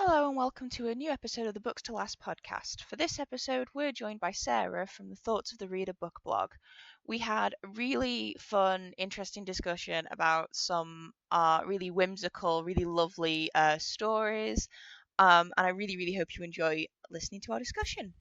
Hello and welcome to a new episode of the Books to Last podcast. For this episode, we're joined by Sarah from the Thoughts of the Reader book blog. We had a really fun, interesting discussion about some really whimsical, really lovely stories, and I really hope you enjoy listening to our discussion.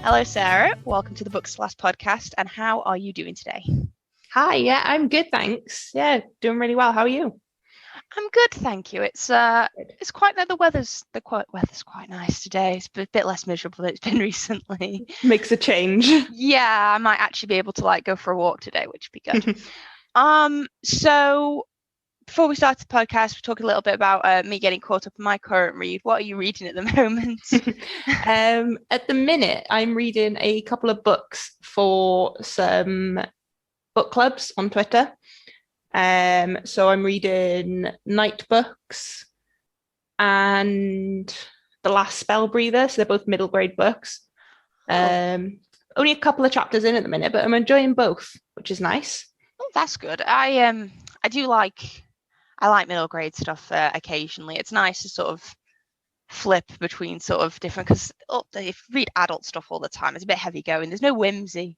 Hello, Sarah. Welcome to the Books to Last podcast. And how are you doing today? Hi, yeah, I'm good, thanks. Yeah, doing really well. How are you? I'm good, thank you. It's quite the weather's quite nice today. It's a bit less miserable than it's been recently. Makes a change. Yeah, I might actually be able to go for a walk today, which would be good. So before we start the podcast, we're talking a little bit about me getting caught up in my current read. What are you reading at the moment? At the minute, I'm reading a couple of books for some book clubs on Twitter. So I'm reading Night Books and The Last Spell Breather. So they're both middle grade books. Only a couple of chapters in at the minute, but I'm enjoying both, which is nice. Oh, that's good. I like middle grade stuff occasionally. It's nice to sort of flip between sort of different, because if you read adult stuff all the time, it's a bit heavy going. There's no whimsy.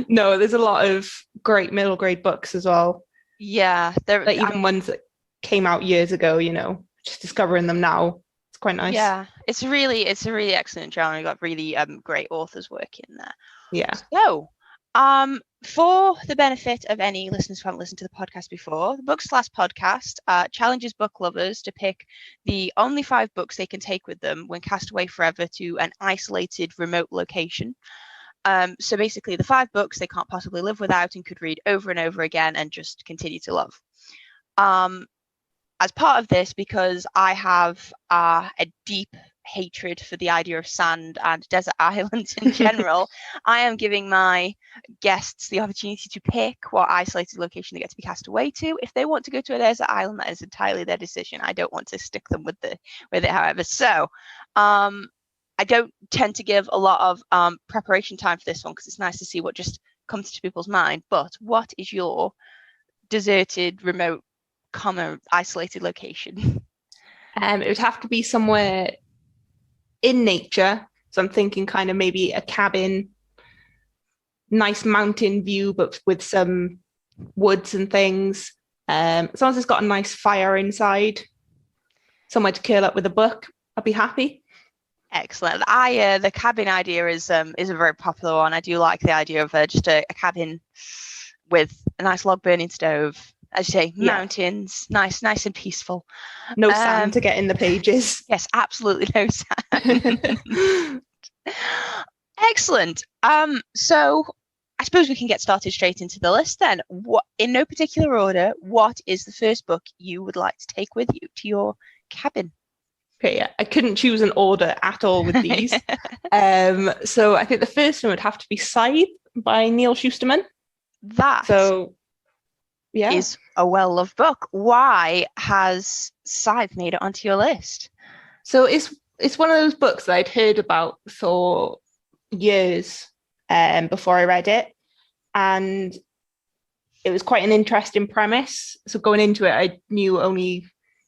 No, there's a lot of great middle grade books as well. Yeah, even ones that came out years ago, just discovering them now. It's quite nice. Yeah, it's a really excellent genre. You've got really great authors working there. Yeah. So, for the benefit of any listeners who haven't listened to the podcast before, the Books Last podcast challenges book lovers to pick the only 5 books they can take with them when cast away forever to an isolated remote location. So basically the 5 books they can't possibly live without and could read over and over again and just continue to love. As part of this, because I have a deep hatred for the idea of sand and desert islands in general, I am giving my guests the opportunity to pick what isolated location they get to be cast away to. If they want to go to a desert island, that is entirely their decision. I don't want to stick them with it, however. So I don't tend to give a lot of preparation time for this one because it's nice to see what just comes to people's mind. But what is your deserted, remote, common, isolated location? It would have to be somewhere in nature. So I'm thinking kind of maybe a cabin, nice mountain view, but with some woods and things. As long as it's got a nice fire inside, somewhere to curl up with a book, I'd be happy. Excellent. The cabin idea is a very popular one. I do like the idea of just a cabin with a nice log burning stove. As you say, mountains, nice and peaceful. No sand to get in the pages. Yes, absolutely no sand. Excellent. So I suppose we can get started straight into the list then. What, in no particular order, what is the first book you would like to take with you to your cabin? Okay, yeah, I couldn't choose an order at all with these. So I think the first one would have to be Scythe by Neil Shusterman. Is a well-loved book. Why has Scythe made it onto your list? So it's one of those books that I'd heard about for years before I read it, and it was quite an interesting premise. So going into it, I knew only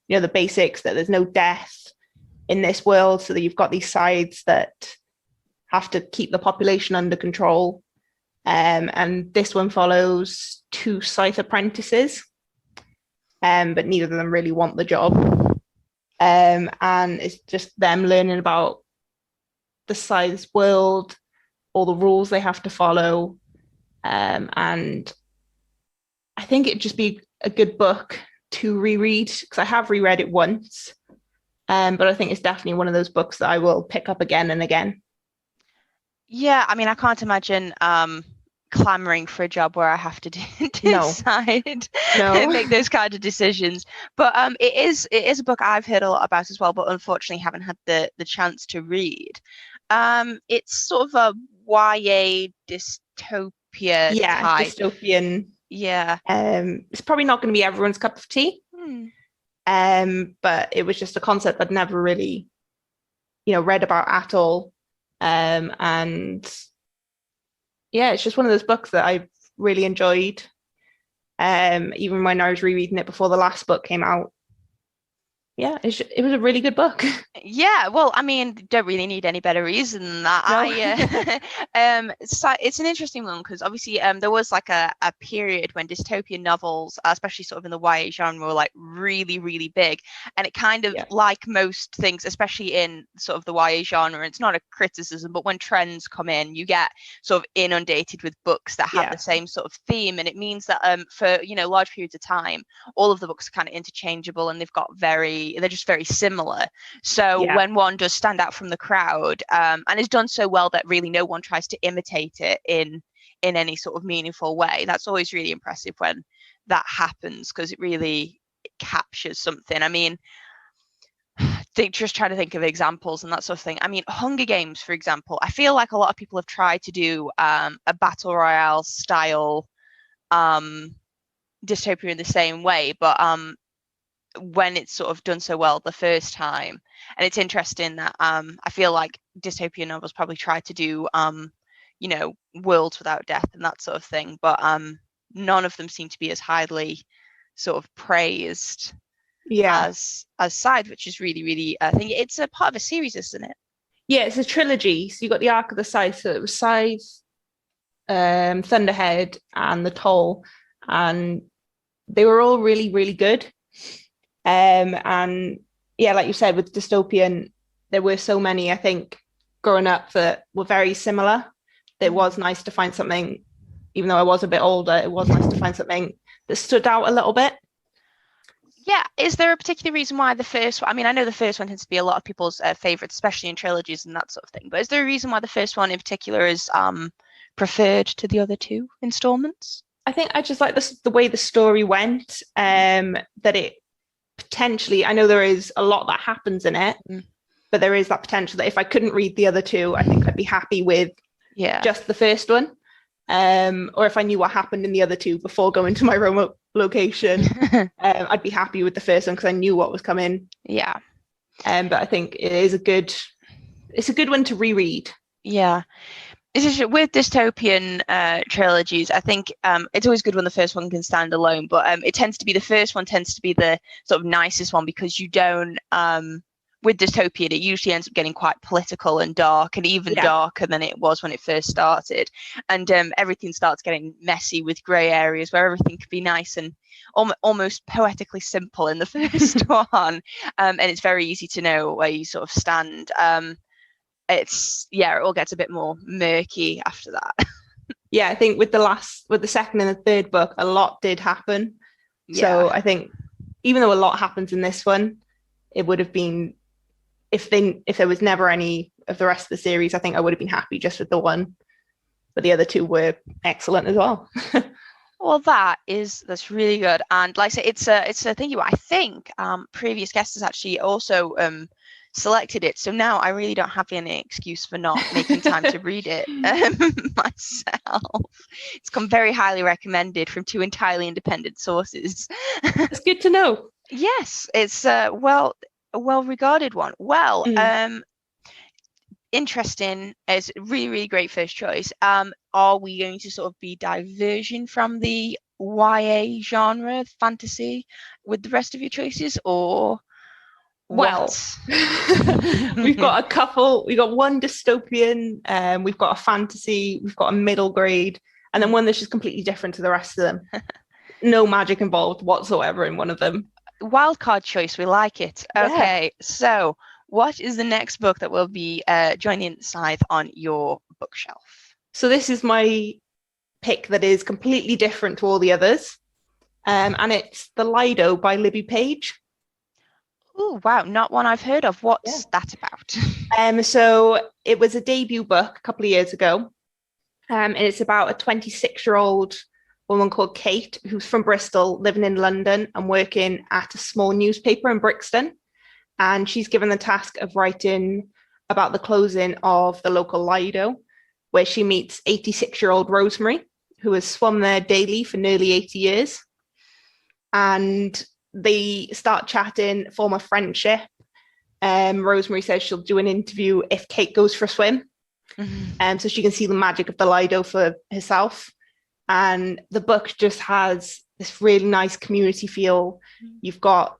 the basics, that there's no death in this world, so that you've got these scythes that have to keep the population under control. And this one follows 2 scythe apprentices, but neither of them really want the job. And it's just them learning about the scythe's world, all the rules they have to follow. And I think it'd just be a good book to reread, because I have reread it once. But I think it's definitely one of those books that I will pick up again and again. Yeah, I mean, I can't imagine clamoring for a job where I have to decide and make those kind of decisions. But it is a book I've heard a lot about as well, but unfortunately haven't had the chance to read. It's sort of a YA dystopia type. Dystopian Yeah. It's probably not going to be everyone's cup of tea. But it was just a concept I'd never really, read about at all. And yeah, it's just one of those books that I've really enjoyed. Even when I was rereading it before the last book came out. Yeah, it was a really good book. Yeah, well, I mean, don't really need any better reason than that. No. It's an interesting one because obviously there was like a period when dystopian novels, especially sort of in the YA genre, were like really, really big. And it kind of, like most things, especially in sort of the YA genre, it's not a criticism, but when trends come in, you get sort of inundated with books that have the same sort of theme. And it means that for, large periods of time, all of the books are kind of interchangeable and they're just very similar. So when one does stand out from the crowd, and is done so well that really no one tries to imitate it in any sort of meaningful way, that's always really impressive when that happens, because it captures something. I mean, just try to think of examples and that sort of thing. I mean, Hunger Games, for example, I feel like a lot of people have tried to do a battle royale style dystopia in the same way, but when it's sort of done so well the first time. And it's interesting that I feel like dystopian novels probably try to do worlds without death and that sort of thing, but none of them seem to be as highly sort of praised as Scythe, which is really, really, I think it's a part of a series, isn't it? Yeah, it's a trilogy. So you got the Arc of the Scythe, so it was Scythe, Thunderhead, and The Toll, and they were all really, really good. And yeah, like you said, with dystopian, there were so many, I think, growing up that were very similar. It was nice to find something, even though I was a bit older, it was nice to find something that stood out a little bit. Yeah, is there a particular reason why the first one, I mean, I know the first one tends to be a lot of people's favorites, especially in trilogies and that sort of thing, but is there a reason why the first one in particular is preferred to the other two installments? I think I just like the way the story went, that it potentially, I know there is a lot that happens in it, but there is that potential that if I couldn't read the other two, I think I'd be happy with just the first one. Or if I knew what happened in the other two before going to my remote location, I'd be happy with the first one because I knew what was coming. Yeah. But I think it's a good one to reread. Yeah. With dystopian trilogies, I think it's always good when the first one can stand alone, but the first one tends to be the sort of nicest one, because you don't, with dystopian, it usually ends up getting quite political and dark, and even darker than it was when it first started. And everything starts getting messy with grey areas where everything could be nice and almost poetically simple in the first one. And it's very easy to know where you sort of stand. It all gets a bit more murky after that. Yeah, I think with the second and the third book, a lot did happen. Yeah. So I think even though a lot happens in this one, it would have been, if there was never any of the rest of the series, I think I would have been happy just with the one. But the other two were excellent as well. Well, that's really good. And like I say, it's a thing. I think previous guests has actually also selected it, so now I really don't have any excuse for not making time to read it myself. It's come very highly recommended from two entirely independent sources. It's good to know. Yes, it's a well-regarded one. Interesting. It's a really, really great first choice. Are we going to sort of be diversion from the YA genre, fantasy, with the rest of your choices, or what? We've got a couple. We've got one dystopian, we've got a fantasy, we've got a middle grade, and then one that's just completely different to the rest of them. No magic involved whatsoever in one of them. Wildcard choice, we like it. Okay, so what is the next book that will be joining Scythe on your bookshelf? So this is my pick that is completely different to all the others, and it's The Lido by Libby Page. Oh, wow, not one I've heard of. What's that about? So it was a debut book a couple of years ago, and it's about a 26-year-old woman called Kate, who's from Bristol, living in London and working at a small newspaper in Brixton. And she's given the task of writing about the closing of the local Lido, where she meets 86-year-old Rosemary, who has swum there daily for nearly 80 years. And they start chatting, form a friendship. Rosemary says she'll do an interview if Kate goes for a swim, so she can see the magic of the Lido for herself. And the book just has this really nice community feel. You've got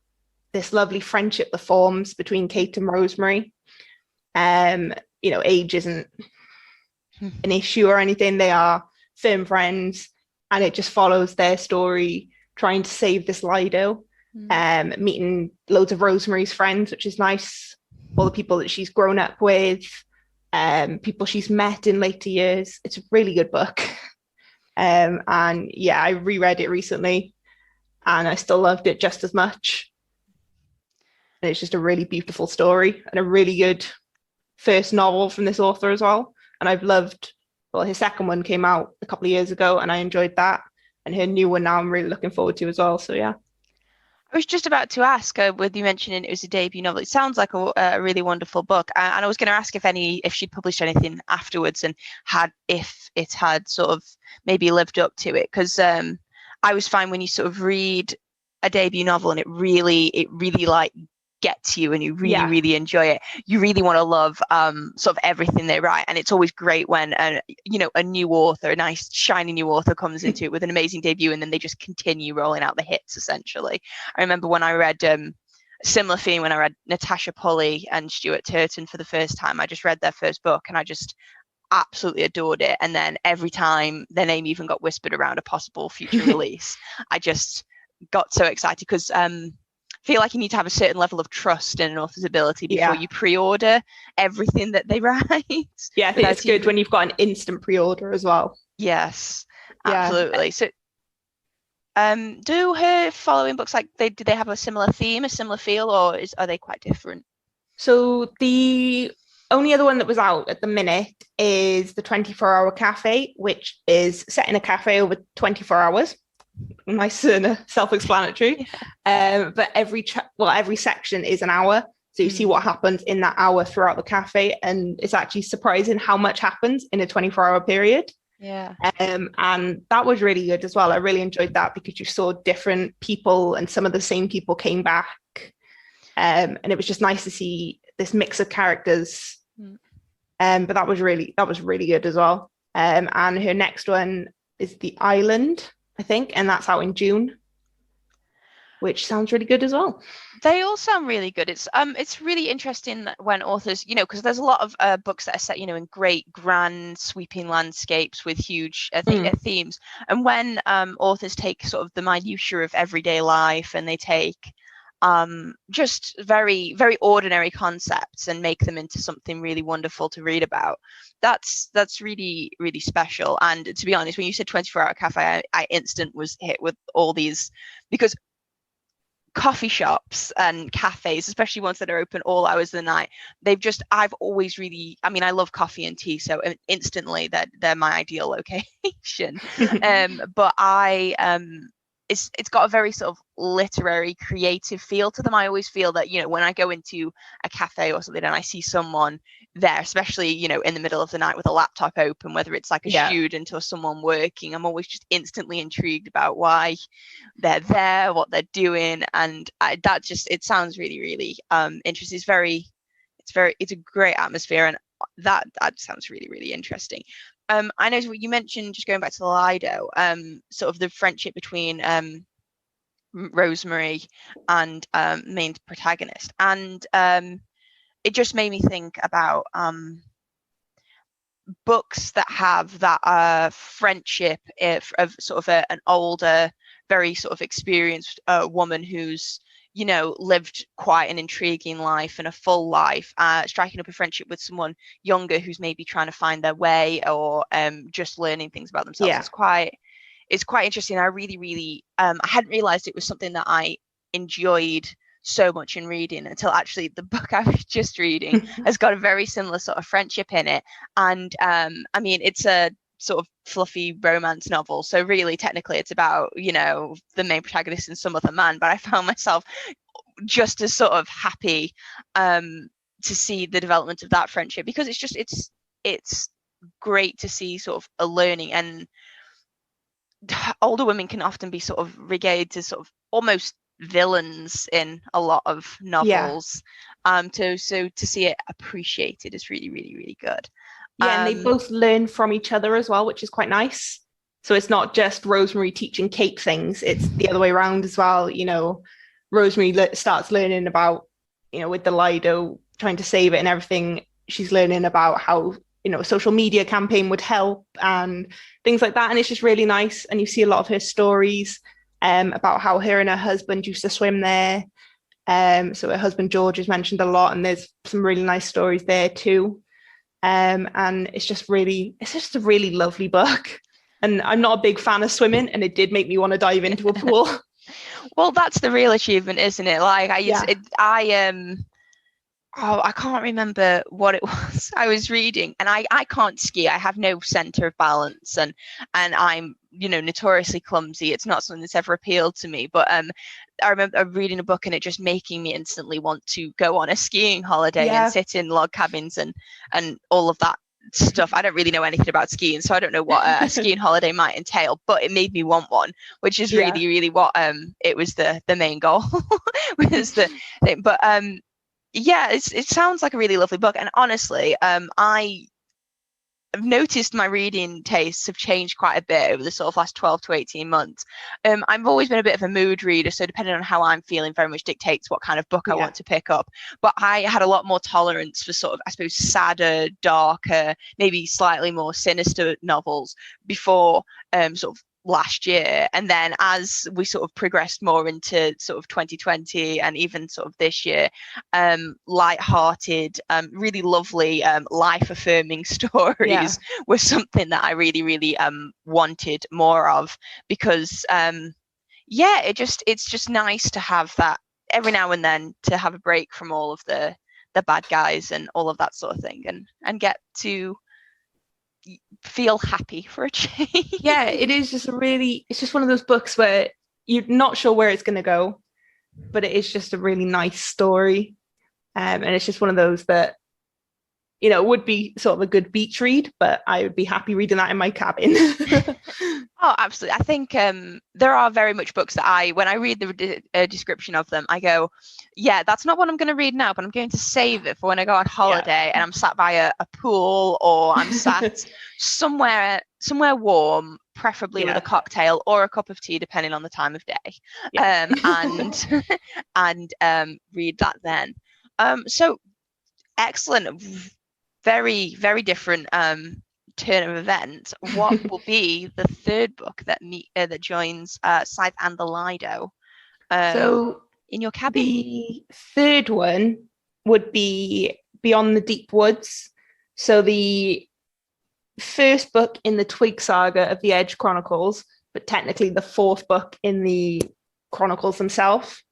this lovely friendship that forms between Kate and Rosemary. Age isn't an issue or anything. They are firm friends, and it just follows their story trying to save this Lido. Meeting loads of Rosemary's friends, which is nice. All the people that she's grown up with, people she's met in later years. It's a really good book. And yeah, I reread it recently and I still loved it just as much. And it's just a really beautiful story and a really good first novel from this author as well. And I've loved, well, his second one came out a couple of years ago and I enjoyed that. And her new one now I'm really looking forward to as well. So yeah. I was just about to ask, with you mentioning it was a debut novel, it sounds like a really wonderful book. And I was going to ask if she'd published anything afterwards and if it had sort of maybe lived up to it. Because I always find when you sort of read a debut novel and it really like gets you and you really enjoy it, you really want to love sort of everything they write. And it's always great when a new author, a nice shiny new author, comes into it with an amazing debut and then they just continue rolling out the hits essentially. I remember when I read similar theme when I read Natasha Pulley and Stuart Turton for the first time. I just read their first book and I just absolutely adored it, and then every time their name even got whispered around a possible future release, I just got so excited because feel like you need to have a certain level of trust in an author's ability before you pre-order everything that they write. Yeah, I think it's good when you've got an instant pre-order as well. Yes, absolutely. So do her following books, like do they have a similar theme, a similar feel, or are they quite different? So the only other one that was out at the minute is the 24-hour cafe, which is set in a cafe over 24 hours. Nice and self-explanatory. But every section is an hour, so you see what happens in that hour throughout the cafe, and it's actually surprising how much happens in a 24-hour period. And that was really good as well. I really enjoyed that because you saw different people and some of the same people came back, and it was just nice to see this mix of characters. But that was really good as well. And her next one is The Island, I think, and that's out in June, which sounds really good as well. They all sound really good. It's really interesting when authors, because there's a lot of books that are set, in great, grand, sweeping landscapes with huge themes. And when authors take sort of the minutiae of everyday life and they take just very, very ordinary concepts and make them into something really wonderful to read about, that's really, really special. And to be honest, when you said 24-hour cafe, I instant was hit with all these, because coffee shops and cafes, especially ones that are open all hours of the night, I've always really, I love coffee and tea, so instantly they're my ideal location. But it's got a very sort of literary, creative feel to them. I always feel that, when I go into a cafe or something and I see someone there, especially, in the middle of the night with a laptop open, whether it's like a student or someone working, I'm always just instantly intrigued about why they're there, what they're doing. And it sounds really, really interesting. It's a great atmosphere, and that sounds really, really interesting. I know what you mentioned, just going back to the Lido, sort of the friendship between Rosemary and main protagonist, and it just made me think about books that have that friendship of sort of an older, very sort of experienced woman who's lived quite an intriguing life and a full life, striking up a friendship with someone younger who's maybe trying to find their way or just learning things about themselves. It's quite interesting. I really, really I hadn't realized it was something that I enjoyed so much in reading until actually the book I was just reading has got a very similar sort of friendship in it. And it's a sort of fluffy romance novel, so really technically it's about the main protagonist and some other man, but I found myself just as sort of happy to see the development of that friendship, because it's great to see sort of a learning. And older women can often be sort of regarded as sort of almost villains in a lot of Yeah. novels. To see it appreciated is really, really, really good. Yeah, and they both learn from each other as well, which is quite nice. So it's not just Rosemary teaching Kate things, it's the other way around as well. Rosemary starts learning about, with the Lido trying to save it and everything, she's learning about how, a social media campaign would help and things like that. And it's just really nice. And you see a lot of her stories about how her and her husband used to swim there. So her husband George is mentioned a lot, and there's some really nice stories there too. And it's just a really lovely book. And I'm not a big fan of swimming, and it did make me want to dive into a pool. Well, that's the real achievement, isn't it? Like Yeah. I can't remember what it was I was reading, and I can't ski. I have no center of balance, and I'm notoriously clumsy. It's not something that's ever appealed to me. But I remember reading a book and it just making me instantly want to go on a skiing holiday and Yeah. sit in log cabins and all of that stuff. I don't really know anything about skiing, so I don't know what a skiing holiday might entail, but it made me want one, which is really, really what it was the main goal was the thing. But yeah, it sounds like a really lovely book, and honestly, I've noticed my reading tastes have changed quite a bit over the sort of last 12 to 18 months. I've always been a bit of a mood reader, so depending on how I'm feeling very much dictates what kind of book I want to pick up. But I had a lot more tolerance for sort of, I suppose, sadder, darker, maybe slightly more sinister novels before sort of last year. And then as we sort of progressed more into sort of 2020 and even sort of this year, light-hearted, really lovely, life-affirming stories were something that I really, really wanted more of, because it's just nice to have that every now and then, to have a break from all of the bad guys and all of that sort of thing, and get to feel happy for a change. Yeah, it is just it's just one of those books where you're not sure where it's going to go, but it is just a really nice story. And it's just one of those that, would be sort of a good beach read, but I would be happy reading that in my cabin. Oh, absolutely. I think there are very much books that when I read the description of them, I go, yeah, that's not what I'm going to read now, but I'm going to save it for when I go on holiday and I'm sat by a pool, or I'm sat somewhere warm, preferably with a cocktail or a cup of tea, depending on the time of day, and and read that then. So excellent, very, very different turn of events. What will be the third book that joins Scythe and the Lido So in your cabin? the third one would be Beyond the Deep Woods. So the first book in the Twig saga of the Edge Chronicles, but technically the fourth book in the Chronicles themselves.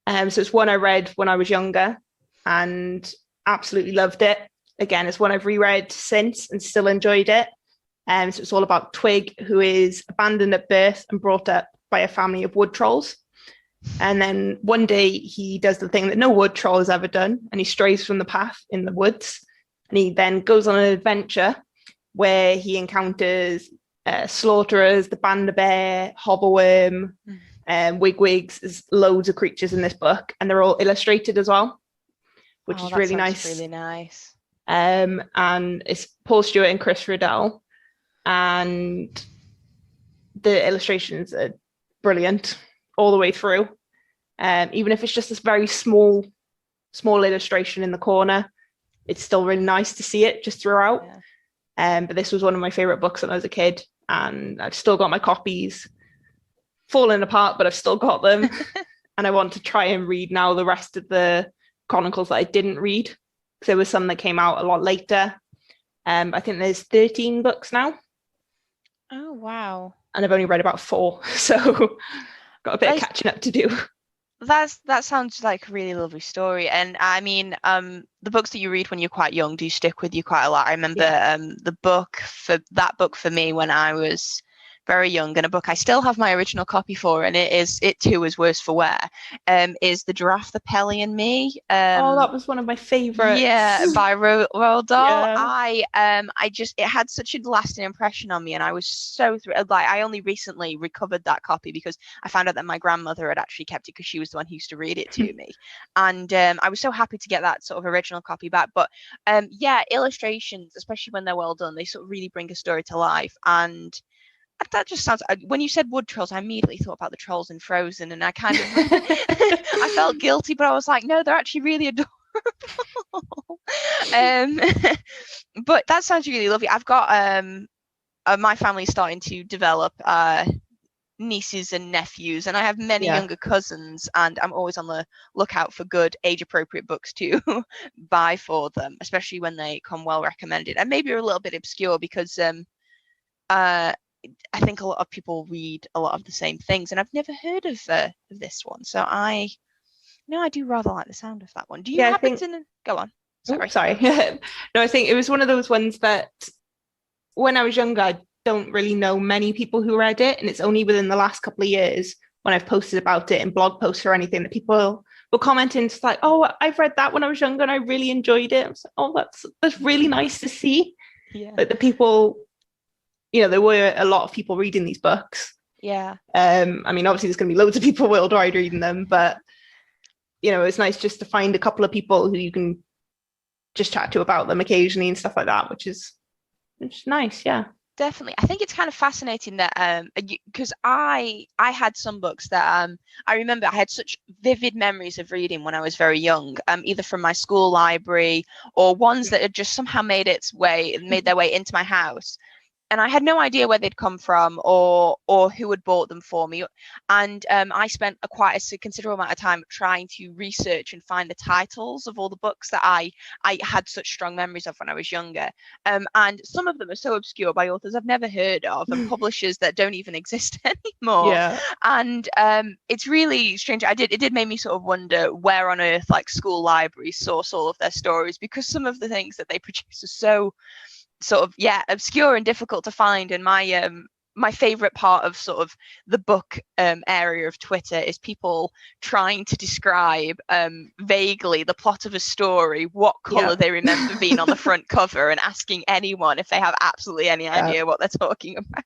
So it's one I read when I was younger and absolutely loved it. Again, it's one I've reread since and still enjoyed it. So it's all about Twig, who is abandoned at birth and brought up by a family of wood trolls. And then one day he does the thing that no wood troll has ever done, and he strays from the path in the woods. And he then goes on an adventure where he encounters slaughterers, the Banda Bear, Hoverworm, Wigwigs. There's loads of creatures in this book, and they're all illustrated as well, which is really nice. Really nice. And it's Paul Stewart and Chris Riddell, and the illustrations are brilliant all the way through. Even if it's just this very small illustration in the corner, it's still really nice to see it just throughout. But this was one of my favorite books when I was a kid, and I've still got my copies, falling apart, but I've still got them. And I want to try and read now the rest of the Chronicles that I didn't read, because there was some that came out a lot later. I think there's 13 books now. Oh, wow. And I've only read about 4, so got a bit of catching up to do. That sounds like a really lovely story. And I mean, the books that you read when you're quite young do stick with you quite a lot. I remember the book for me when I was very young, and a book I still have my original copy for, and it too is worse for wear, is The Giraffe, the Pelly and Me. Oh, that was one of my favorites. Yeah, by Roald Dahl. Yeah. It had such a lasting impression on me, and I was so thrilled. Like, I only recently recovered that copy because I found out that my grandmother had actually kept it because she was the one who used to read it to me, and I was so happy to get that sort of original copy back. But yeah, illustrations, especially when they're well done, they sort of really bring a story to life. And that just sounds. When you said wood trolls, I immediately thought about the trolls in Frozen, and I kind of I felt guilty, but I was like, no, they're actually really adorable. um, but that sounds really lovely. I've got my family's starting to develop nieces and nephews, and I have many younger cousins, and I'm always on the lookout for good age-appropriate books to buy for them, especially when they come well recommended and maybe are a little bit obscure, because I think a lot of people read a lot of the same things, and I've never heard of this one. So I do rather like the sound of that one. Do you happen to go on? Sorry. No, I think it was one of those ones that when I was younger, I don't really know many people who read it, and it's only within the last couple of years when I've posted about it in blog posts or anything that people were commenting. It's like, oh, I've read that when I was younger and I really enjoyed it. I was like, oh, that's really nice to see. Yeah. Like the people, there were a lot of people reading these books. Yeah. I mean, obviously there's going to be loads of people worldwide reading them, but it's nice just to find a couple of people who you can just chat to about them occasionally and stuff like that, which is nice. Yeah. Definitely. I think it's kind of fascinating that because I had some books that I remember I had such vivid memories of reading when I was very young, either from my school library or ones that had just somehow made their way into my house. And I had no idea where they'd come from or who had bought them for me. And I spent quite a considerable amount of time trying to research and find the titles of all the books that I had such strong memories of when I was younger. And some of them are so obscure, by authors I've never heard of and publishers that don't even exist anymore. Yeah. And it's really strange. It did make me sort of wonder where on earth like school libraries source all of their stories, because some of the things that they produce are so sort of obscure and difficult to find. And my favorite part of sort of the book area of Twitter is people trying to describe vaguely the plot of a story, what color they remember being on the front cover, and asking anyone if they have absolutely any idea what they're talking about.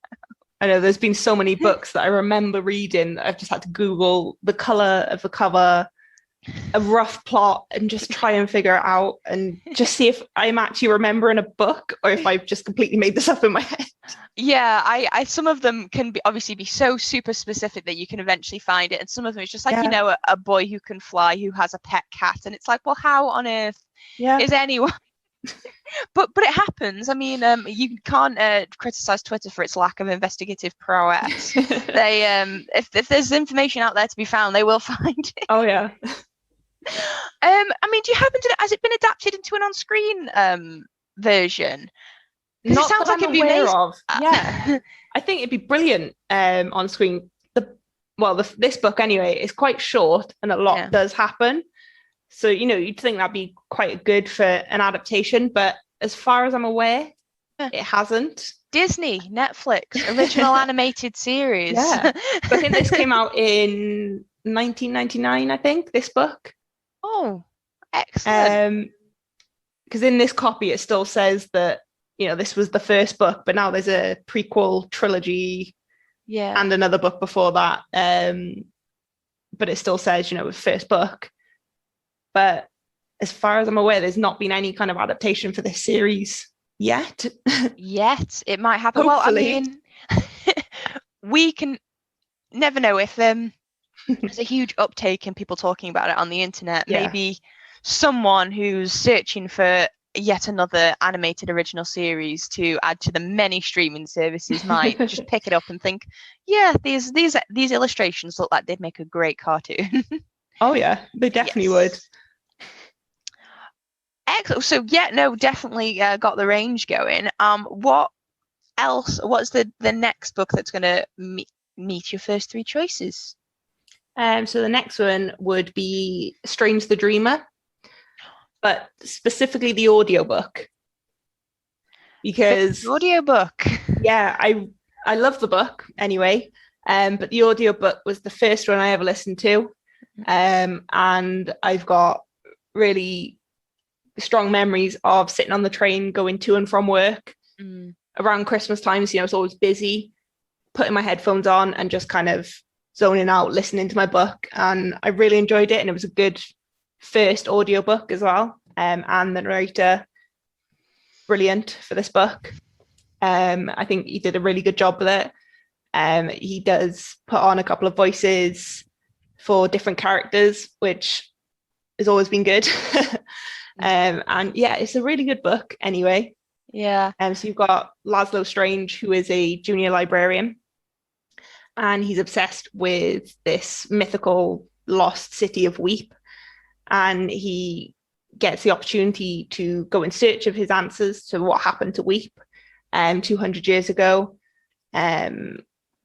I know there's been so many books that I remember reading. I've just had to Google the color of the cover, a rough plot, and just try and figure it out and just see if I'm actually remembering a book or if I've just completely made this up in my head. Yeah, I some of them can obviously be so super specific that you can eventually find it, and some of them is just like a boy who can fly who has a pet cat, and it's like, well, how on earth is anyone? but it happens. I mean, you can't criticize Twitter for its lack of investigative prowess. They if there's information out there to be found, they will find it. Oh yeah. I mean, do you happen to has it been adapted into an on-screen version? Not it sounds that like I'm it'd be aware amazing. of. Yeah, I think it'd be brilliant on screen. This book anyway is quite short and a lot does happen. So you'd think that'd be quite good for an adaptation, but as far as I'm aware, it hasn't. Disney, Netflix, original animated series. Yeah, I think this came out in 1999. I think this book. Oh, excellent. Because in this copy it still says that this was the first book, but now there's a prequel trilogy and another book before that, but it still says first book. But as far as I'm aware, there's not been any kind of adaptation for this series yet. It might happen. Hopefully. Well, I mean, we can never know if there's a huge uptake in people talking about it on the internet. Maybe someone who's searching for yet another animated original series to add to the many streaming services might just pick it up and think, these illustrations look like they'd make a great cartoon. Oh yeah, they definitely would. Excellent. So definitely got the range going. What else? What's the next book that's going to meet your first three choices? So the next one would be Strange the Dreamer, but specifically the audiobook. Because audiobook. Yeah, I love the book anyway, but the audiobook was the first one I ever listened to. And I've got really strong memories of sitting on the train going to and from work around Christmas times. You know, it's always busy, putting my headphones on and just kind of zoning out, listening to my book. And I really enjoyed it. And it was a good first audiobook as well. And the narrator, brilliant for this book. I think he did a really good job with it. He does put on a couple of voices for different characters, which has always been good. And yeah, it's a really good book anyway. Yeah. So you've got Laszlo Strange, who is a junior librarian, and he's obsessed with this mythical lost city of Weep. And he gets the opportunity to go in search of his answers to what happened to Weep 200 years ago.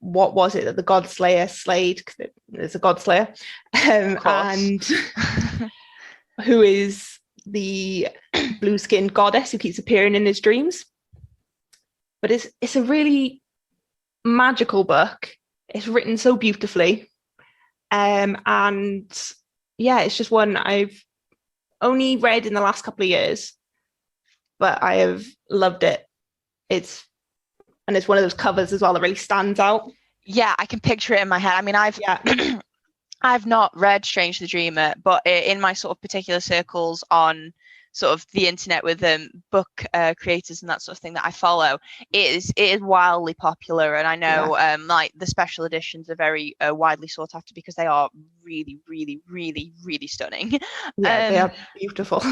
What was it that the God Slayer slayed? Because there's a God Slayer. And who is the blue-skinned goddess who keeps appearing in his dreams. But it's a really magical book. It's written so beautifully. And yeah, it's just one I've only read in the last couple of years, but I have loved it. It's one of those covers as well that really stands out. Yeah, I can picture it in my head. I mean, I've not read Strange the Dreamer, but in my sort of particular circles on sort of the internet with book creators and that sort of thing that I follow, it is wildly popular. And I know like the special editions are very widely sought after because they are really, really, really, really stunning. Yeah, they are beautiful.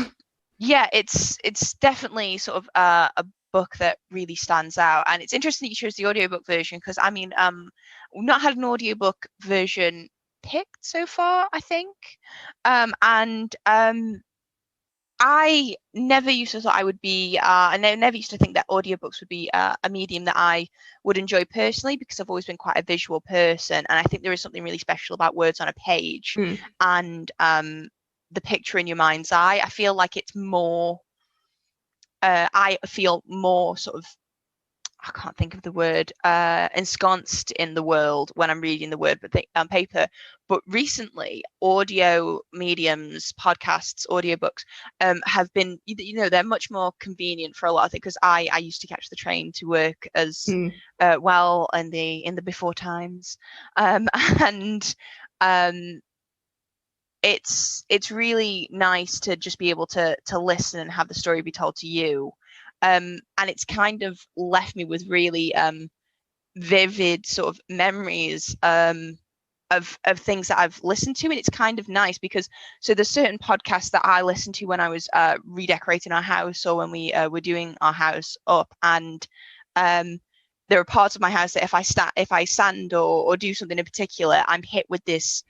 Yeah, it's definitely sort of a book that really stands out. And it's interesting that you chose the audiobook version because I mean, we've not had an audiobook version picked so far, I think. I never used to thought I would be I never used to think that audiobooks would be a medium that I would enjoy personally because I've always been quite a visual person, and I think there is something really special about words on a page and the picture in your mind's eye. I feel like it's more I feel more sort of, I can't think of the word, ensconced in the world when I'm reading the word on paper. But recently, audio mediums, podcasts, audiobooks have been, they're much more convenient for a lot of things because I used to catch the train to work as well in the before times. It's really nice to just be able to listen and have the story be told to you. And it's kind of left me with really vivid sort of memories of things that I've listened to. And it's kind of nice because so there's certain podcasts that I listened to when I was redecorating our house or when we were doing our house up, and there are parts of my house that if I sand or do something in particular, I'm hit with this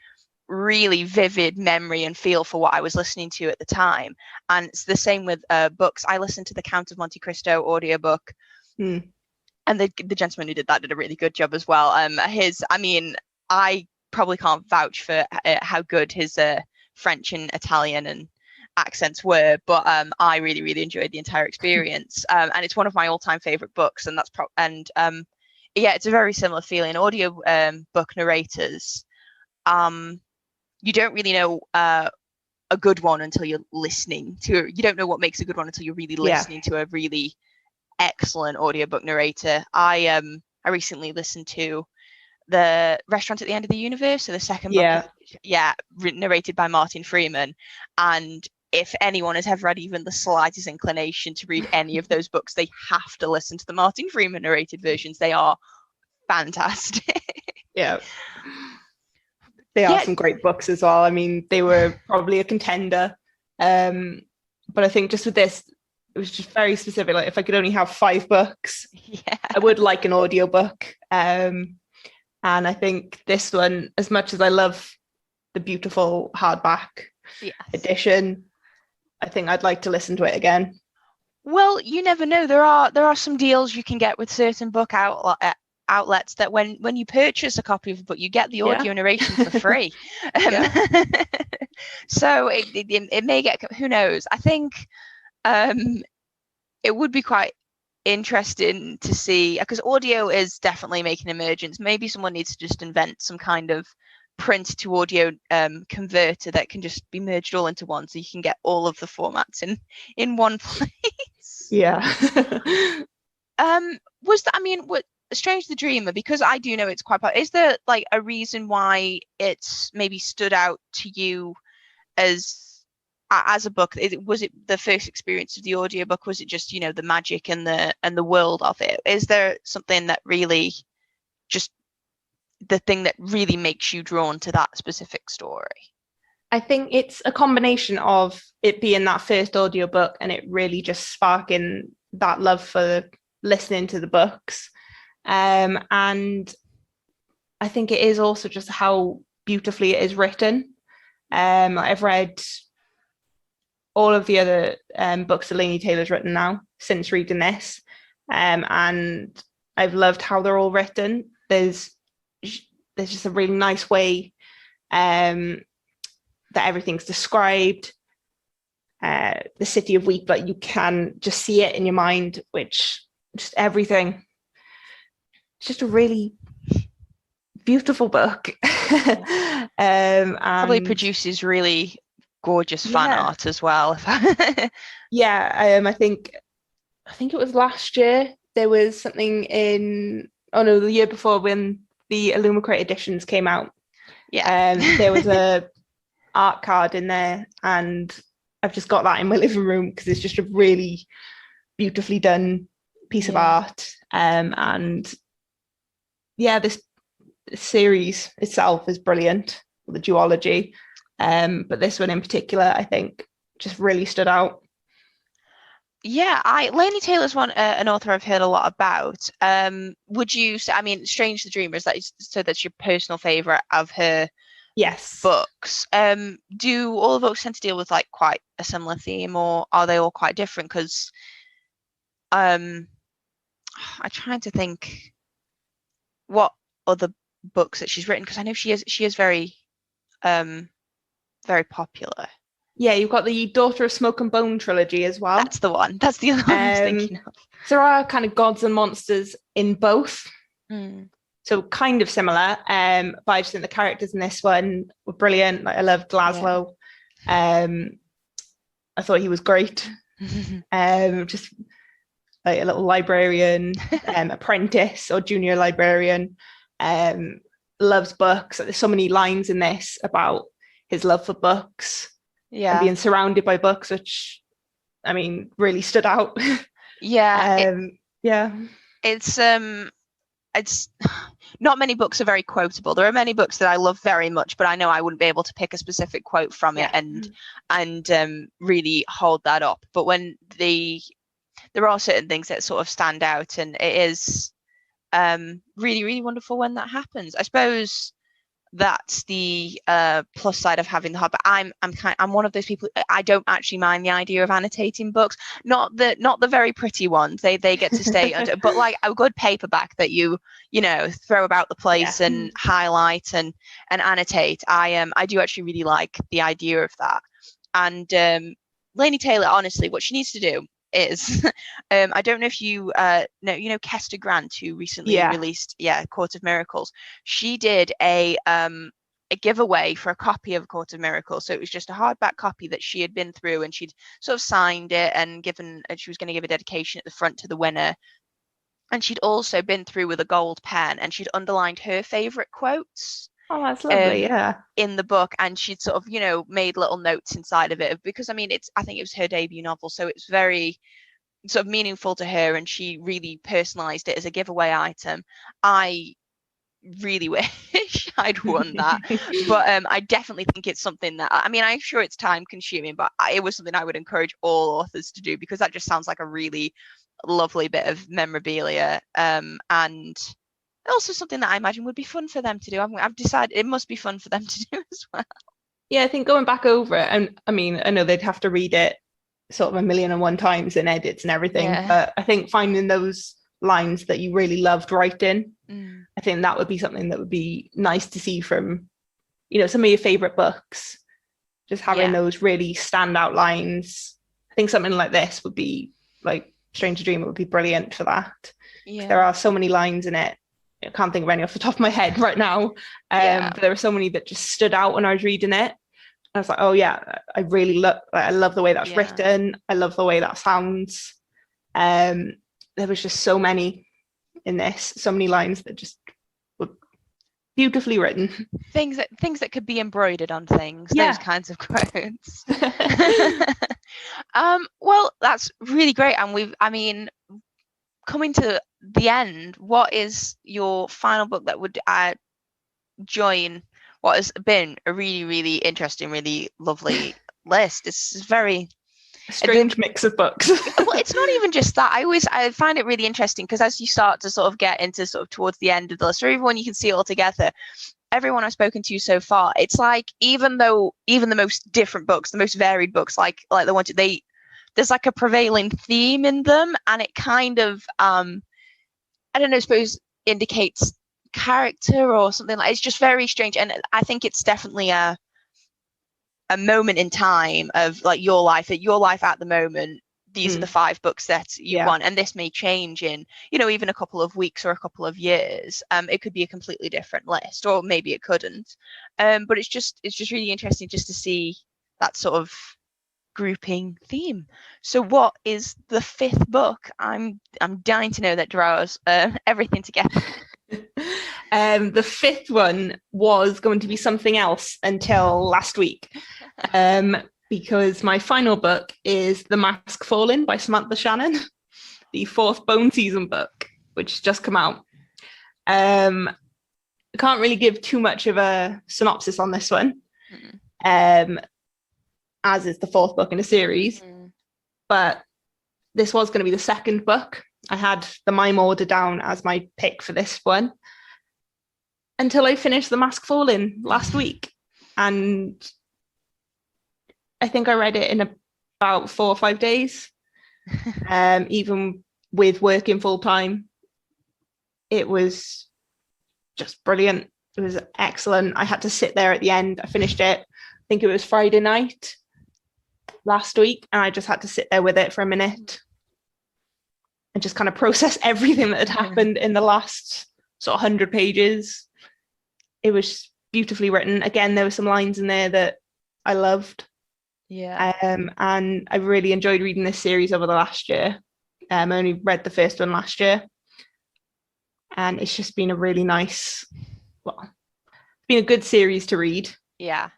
really vivid memory and feel for what I was listening to at the time. And it's the same with books. I listened to the Count of Monte Cristo audiobook, and the gentleman who did that did a really good job as well. I probably can't vouch for how good his French and Italian and accents were, but I really, really enjoyed the entire experience. And it's one of my all-time favorite books, and yeah, it's a very similar feeling. Audio book narrators, you don't really know a good one until you're listening to. You don't know what makes a good one until you're really listening to a really excellent audiobook narrator. I recently listened to The Restaurant at the End of the Universe, so the second book, narrated by Martin Freeman. And if anyone has ever had even the slightest inclination to read any of those books, they have to listen to the Martin Freeman narrated versions. They are fantastic. Yeah. They are some great books as well. I mean, they were probably a contender. But I think just with this, it was just very specific. Like if I could only have 5 books, I would like an audiobook. And I think this one, as much as I love the beautiful hardback edition, I think I'd like to listen to it again. Well, you never know. There are some deals you can get with certain book outlets that when you purchase a copy of a book, you get the audio narration for free. So it may get, who knows. I think it would be quite interesting to see, because audio is definitely making an emergence. Maybe someone needs to just invent some kind of print to audio converter that can just be merged all into one, so you can get all of the formats in one place. Yeah. Was that, I mean, what Strange the Dreamer, because I do know it's quite popular, is there like a reason why it's maybe stood out to you as a book? Was it the first experience of the audiobook? Was it just, the magic and the world of it? Is there something that really just the thing that really makes you drawn to that specific story? I think it's a combination of it being that first audiobook and it really just sparking that love for listening to the books. And I think it is also just how beautifully it is written. I've read all of the other books that Laini Taylor's written now since reading this, and I've loved how they're all written. There's just a really nice way that everything's described. The city of Weep, like you can just see it in your mind, which just everything. It's just a really beautiful book. Probably produces really gorgeous fan art as well. Yeah, I think it was last year there was something the year before when the Illumicrate editions came out. Yeah. There was a art card in there, and I've just got that in my living room because it's just a really beautifully done piece of art. And yeah, this series itself is brilliant, the duology. But this one in particular, I think, just really stood out. Yeah, Laini Taylor's an author I've heard a lot about. Would you say, I mean, Strange the Dreamer, that's your personal favorite of her books? Do all the books tend to deal with like quite a similar theme, or are they all quite different? Because I'm trying to think what other books that she's written, because I know she is very very popular. Yeah, you've got the Daughter of Smoke and Bone trilogy as well. That's the one. That's the other one I was thinking of. So there are kind of gods and monsters in both. So kind of similar. But I just think the characters in this one were brilliant. Like, I loved Laszlo. I thought he was great. Just like a little librarian, apprentice or junior librarian. Loves books. There's so many lines in this about his love for books. And being surrounded by books, which I mean really stood out. It's not many books are very quotable. There are many books that I love very much, but I know I wouldn't be able to pick a specific quote from it and really hold that up. But when there are certain things that sort of stand out, and it is really, really wonderful when that happens. I suppose that's the plus side of having the hobby. I'm one of those people. I don't actually mind the idea of annotating books, not the very pretty ones. They get to stay under, but like a good paperback that you throw about the place and highlight and annotate. I do actually really like the idea of that. And Laini Taylor, honestly, what she needs to do is I don't know if you know Kester Grant, who recently released Court of Miracles. She did a giveaway for a copy of Court of Miracles. So it was just a hardback copy that she had been through, and she'd sort of signed it and she was going to give a dedication at the front to the winner. And she'd also been through with a gold pen, and she'd underlined her favorite quotes. Oh, that's lovely. In the book, and she'd sort of made little notes inside of it, because I mean I think it was her debut novel, so it's very sort of meaningful to her, and she really personalized it as a giveaway item. I really wish I'd won that, but I definitely think it's something that, I mean, I'm sure it's time consuming, but it was something I would encourage all authors to do, because that just sounds like a really lovely bit of memorabilia, and also something that I imagine would be fun for them to do. I've decided it must be fun for them to do as well. Yeah, I think going back over it, and I mean, I know they'd have to read it sort of 1,000,001 times in edits and everything, but I think finding those lines that you really loved writing, I think that would be something that would be nice to see from, some of your favorite books, just having those really standout lines. I think something like this would be like Stranger Dream, it would be brilliant for that. Yeah. There are so many lines in it. I can't think of any off the top of my head right now. Yeah. But there were so many that just stood out when I was reading it. I was like, oh yeah, I love the way that's written. I love the way that sounds. There was just so many in this, so many lines that just were beautifully written. Things that could be embroidered on things, Yeah. those kinds of quotes. Well, that's really great. And coming to the end, what is your final book that would join what has been a really, really interesting, really lovely list? It's very strange mix of books. Well, it's not even just that. I find it really interesting because as you start to sort of get into sort of towards the end of the list, or even when you can see it all together, everyone I've spoken to so far, it's like even the most different books, the most varied books, like the ones there's like a prevailing theme in them, and it kind of I don't know, I suppose indicates character or something. Like it's just very strange, and I think it's definitely a moment in time of like your life at the moment. These are the 5 books that you want, and this may change in even a couple of weeks or a couple of years. It could be a completely different list, or maybe it couldn't. But it's just really interesting just to see that sort of grouping theme. So what is the 5th book? I'm dying to know that draws everything together. The 5th one was going to be something else until last week, because my final book is The Mask Fallen by Samantha Shannon, the 4th Bone Season book, which has just come out. I can't really give too much of a synopsis on this one, as is the 4th book in a series, but this was going to be the 2nd book. I had the Mime Order down as my pick for this one until I finished The Mask Fallen last week, and I think I read it in about 4 or 5 days. Even with working full time, it was just brilliant. It was excellent. I had to sit there at the end. I finished it, I think it was Friday night last week, and I just had to sit there with it for a minute and just kind of process everything that had happened in the last sort of 100 pages. It was beautifully written. Again, there were some lines in there that I loved. Yeah. And I really enjoyed reading this series over the last year. I only read the first one last year, and it's just been a really nice, it's been a good series to read. Yeah.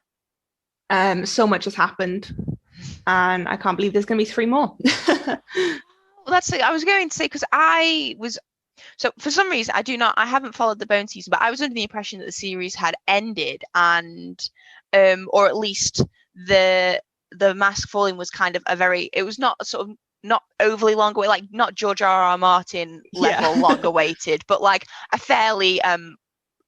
So much has happened, and I can't believe there's going to be 3 more. Well, I was going to say, because so for some reason I haven't followed the Bone Season, but I was under the impression that the series had ended, and or at least the Mask Falling was kind of it was not sort of not overly long away, like not George R.R. Martin level long awaited, but like a fairly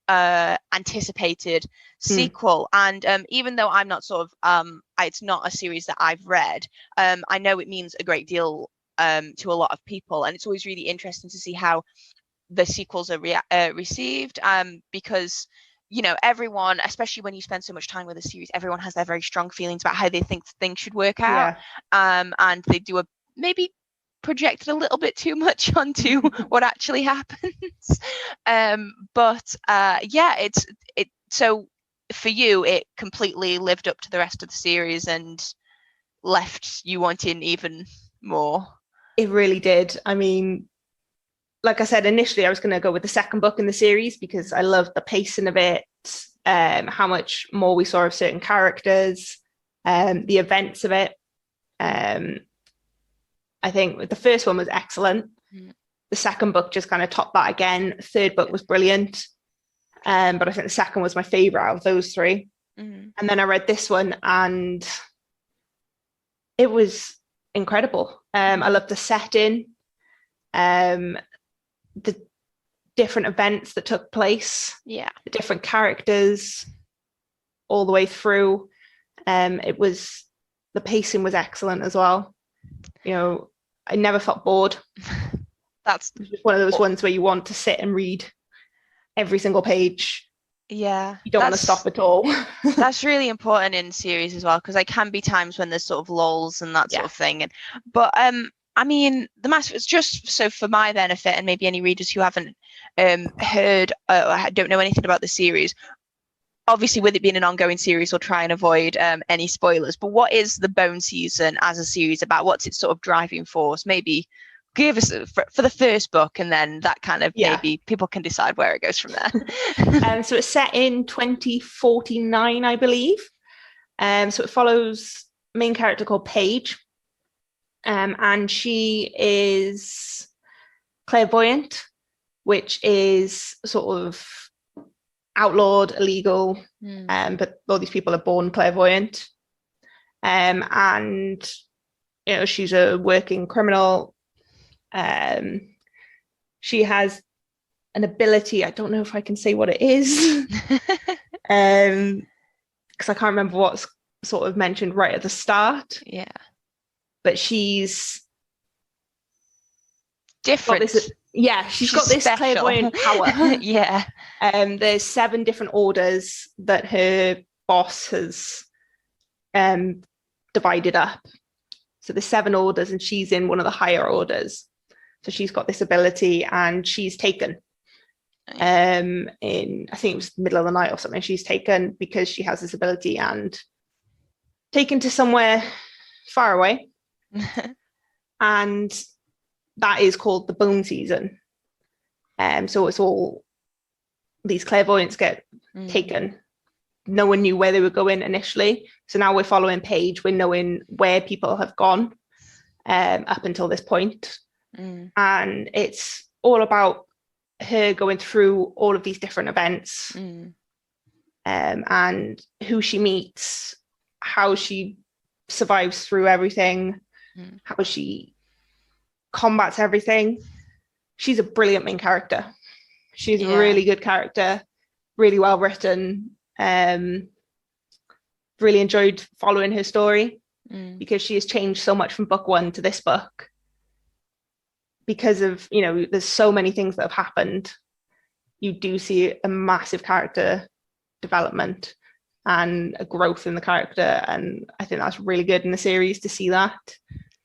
anticipated sequel. And even though I'm not sort of it's not a series that I've read, I know it means a great deal to a lot of people, and it's always really interesting to see how the sequels are received, because everyone, especially when you spend so much time with a series, everyone has their very strong feelings about how they think things should work out. And they do maybe project a little bit too much onto what actually happens. But so for you, it completely lived up to the rest of the series and left you wanting even more. It really did. I mean, like I said, initially I was going to go with the 2nd book in the series because I loved the pacing of it, how much more we saw of certain characters, the events of it. I think the first one was excellent. The 2nd book just kind of topped that again. 3rd book was brilliant. But I think the 2nd was my favourite out of those 3. And then I read this one and it was incredible. I loved the setting, the different events that took place, the different characters all the way through. The pacing was excellent as well. I never felt bored. That's one of those ones where you want to sit and read every single page. Yeah, you don't want to stop at all. That's really important in series as well, because there can be times when there's sort of lulls and that sort of thing. But I mean, the massive, it's just so for my benefit and maybe any readers who haven't heard or don't know anything about the series. Obviously, with it being an ongoing series, we'll try and avoid any spoilers. But what is the Bone Season as a series about? What's its sort of driving force? Maybe give us for the first book, and then that kind of maybe people can decide where it goes from there. So it's set in 2049, I believe. So it follows a main character called Paige. And she is clairvoyant, which is sort of outlawed, illegal, but all these people are born clairvoyant. And you know, she's a working criminal. She has an ability. I don't know if I can say what it is, because I can't remember what's sort of mentioned right at the start. Yeah. But she's different. She's got this special. clairvoyant power. Yeah. There's 7 different orders that her boss has divided up. So there's 7 orders, and she's in one of the higher orders. So she's got this ability, and she's taken. In I think it was the middle of the night or something. She's taken because she has this ability and taken to somewhere far away. And that is called the Bone Season. So it's all these clairvoyants get taken. No one knew where they were going initially. So now we're following Paige. We're knowing where people have gone up until this point. And it's all about her going through all of these different events and who she meets, how she survives through everything, how she combats everything. She's a brilliant main character. She's a really good character, really well written. Really enjoyed following her story because she has changed so much from book 1 to this book because of, you know, there's so many things that have happened. You do see a massive character development and a growth in the character, and I think that's really good in the series to see that.